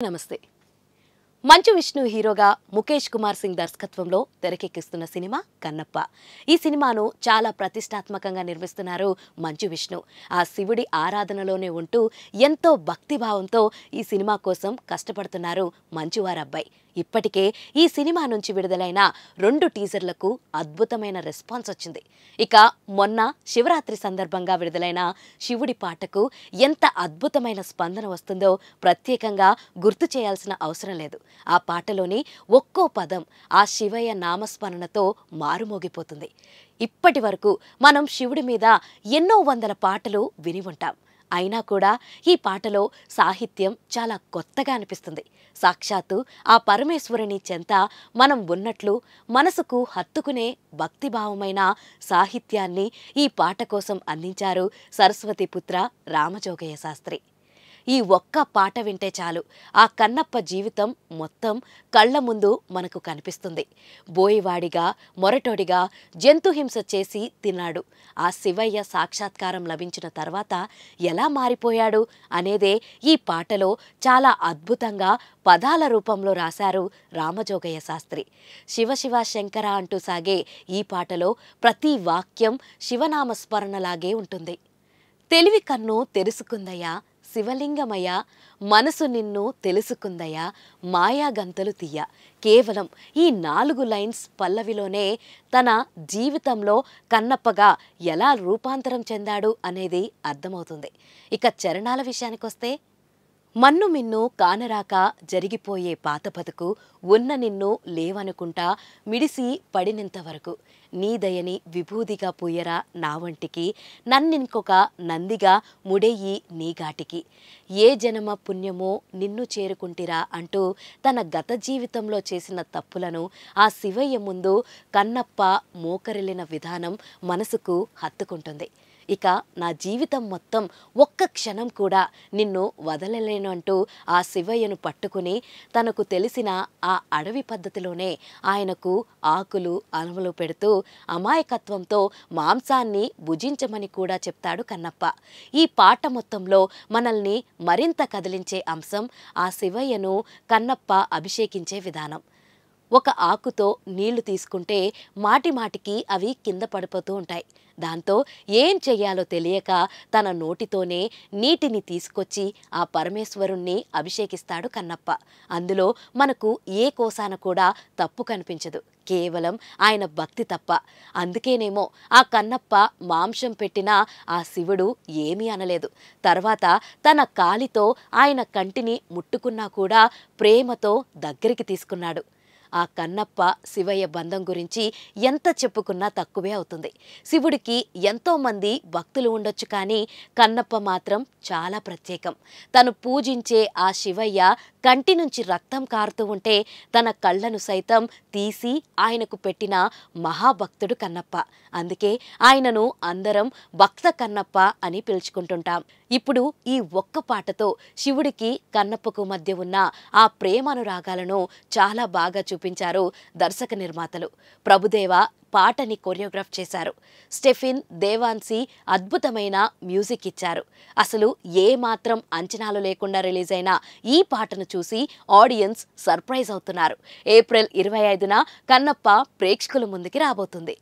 నమస్తే. మంచు విష్ణు హీరోగా ముఖేష్ కుమార్ సింగ్ దర్శకత్వంలో తెరకెక్కిస్తున్న సినిమా కన్నప్ప. ఈ సినిమాను చాలా ప్రతిష్టాత్మకంగా నిర్మిస్తున్నారు మంచు విష్ణు. ఆ శివుడి ఆరాధనలోనే ఉంటూ ఎంతో భక్తిభావంతో ఈ సినిమా కోసం కష్టపడుతున్నారు మంచువారబ్బాయి. ఇప్పటికే ఈ సినిమా నుంచి విడుదలైన 2 టీజర్లకు అద్భుతమైన రెస్పాన్స్ వచ్చింది. ఇక మొన్న శివరాత్రి సందర్భంగా విడుదలైన శివుడి పాటకు ఎంత అద్భుతమైన స్పందన వస్తుందో ప్రత్యేకంగా గుర్తు చేయాల్సిన అవసరం లేదు. ఆ పాటలోని ఒక్కో పదం ఆ శివయ్య నామస్మరణతో మారుమోగిపోతుంది. ఇప్పటి వరకు మనం శివుడి మీద ఎన్నో వందల పాటలు విని ఉంటాం. అయినా కూడా ఈ పాటలో సాహిత్యం చాలా కొత్తగా అనిపిస్తుంది. సాక్షాత్తు ఆ పరమేశ్వరుని చెంత మనం ఉన్నట్లు మనసుకు హత్తుకునే భక్తిభావమైన సాహిత్యాన్ని ఈ పాట కోసం అందించారు సరస్వతిపుత్ర రామజోగయ్య శాస్త్రి. ఈ ఒక్క పాట వింటే చాలు ఆ కన్నప్ప జీవితం మొత్తం కళ్ల ముందు మనకు కనిపిస్తుంది. బోయివాడిగా మొరటోడిగా జంతుహింస చేసి తిన్నాడు. ఆ శివయ్య సాక్షాత్కారం లభించిన తర్వాత ఎలా మారిపోయాడు అనేదే ఈ పాటలో చాలా అద్భుతంగా పదాల రూపంలో రాశారు రామజోగయ్య శాస్త్రి. శివ శివ శంకర అంటూ సాగే ఈ పాటలో ప్రతి వాక్యం శివనామస్మరణలాగే ఉంటుంది. తెలివి కన్ను తెరుసుకుందయ్యా శివలింగమయ, మనసు నిన్ను తెలుసుకుందయ, మాయా గంతలు తీయ. కేవలం ఈ 4 లైన్స్ పల్లవిలోనే తన జీవితంలో కన్నప్పగా ఎలా రూపాంతరం చెందాడు అనేది అర్థమవుతుంది. ఇక చరణాల విషయానికొస్తే, మన్ను మిన్ను కానరాక జరిగిపోయే పాత బతుకు, ఉన్న నిన్ను లేవనుకుంటా మిడిసి పడినంతవరకు, నీ దయని విభూదిగా పూయరా నా వంటికి, నన్నింకొక నందిగా ముడెయ్యి నీగాటికి, ఏ జనమ పుణ్యమో నిన్ను చేరుకుంటిరా అంటూ తన గత జీవితంలో చేసిన తప్పులను ఆ శివయ్య ముందు కన్నప్ప మోకరిల్లిన విధానం మనసుకు హత్తుకుంటుంది. ఇక నా జీవితం మొత్తం ఒక్క క్షణం కూడా నిన్ను వదలలేను అంటూ ఆ శివయ్యను పట్టుకుని తనకు తెలిసిన ఆ అడవి పద్ధతిలోనే ఆయనకు ఆకులు అలములు పెడుతూ అమాయకత్వంతో మాంసాన్ని భుజించమని కూడా చెప్తాడు కన్నప్ప. ఈ పాట మొత్తంలో మనల్ని మరింత కదిలించే అంశం ఆ శివయ్యను కన్నప్ప అభిషేకించే విధానం. ఒక ఆకుతో నీళ్లు తీసుకుంటే మాటి మాటికి అవి కింద పడిపోతూ ఉంటాయి. దాంతో ఏం చెయ్యాలో తెలియక తన నోటితోనే నీటిని తీసుకొచ్చి ఆ పరమేశ్వరుణ్ణి అభిషేకిస్తాడు కన్నప్ప. అందులో మనకు ఏ కోసాన కూడా తప్పు కనిపించదు, కేవలం ఆయన భక్తి తప్ప. అందుకేనేమో ఆ కన్నప్ప మాంసం పెట్టినా ఆ శివుడు ఏమీ అనలేదు. తర్వాత తన కాలితో ఆయన కంటిని ముట్టుకున్నా కూడా ప్రేమతో దగ్గరికి తీసుకున్నాడు. ఆ కన్నప్ప శివయ్య బంధం గురించి ఎంత చెప్పుకున్నా తక్కువే అవుతుంది. శివుడికి ఎంతోమంది భక్తులు ఉండొచ్చు, కానీ కన్నప్ప మాత్రం చాలా ప్రత్యేకం. తను పూజించే ఆ శివయ్య కంటి నుంచి రక్తం కారుతూ ఉంటే తన కళ్ళను సైతం తీసి ఆయనకు పెట్టిన మహాభక్తుడు కన్నప్ప. అందుకే ఆయనను అందరం భక్త కన్నప్ప అని పిలుచుకుంటుంటాం. ఇప్పుడు ఈ ఒక్క పాటతో శివుడికి కన్నప్పకు మధ్య ఉన్న ఆ ప్రేమానురాగాలను చాలా బాగా చూపించారు దర్శక నిర్మాతలు. ప్రభుదేవ పాటని కొరియోగ్రాఫ్ చేశారు. స్టెఫిన్ దేవాన్సీ అద్భుతమైన మ్యూజిక్ ఇచ్చారు. అసలు ఏ మాత్రం అంచనాలు లేకుండా రిలీజ్ అయిన ఈ పాటను చూసి ఆడియన్స్ సర్ప్రైజ్ అవుతున్నారు. ఏప్రిల్ 25న కన్నప్ప ప్రేక్షకుల ముందుకి రాబోతుంది.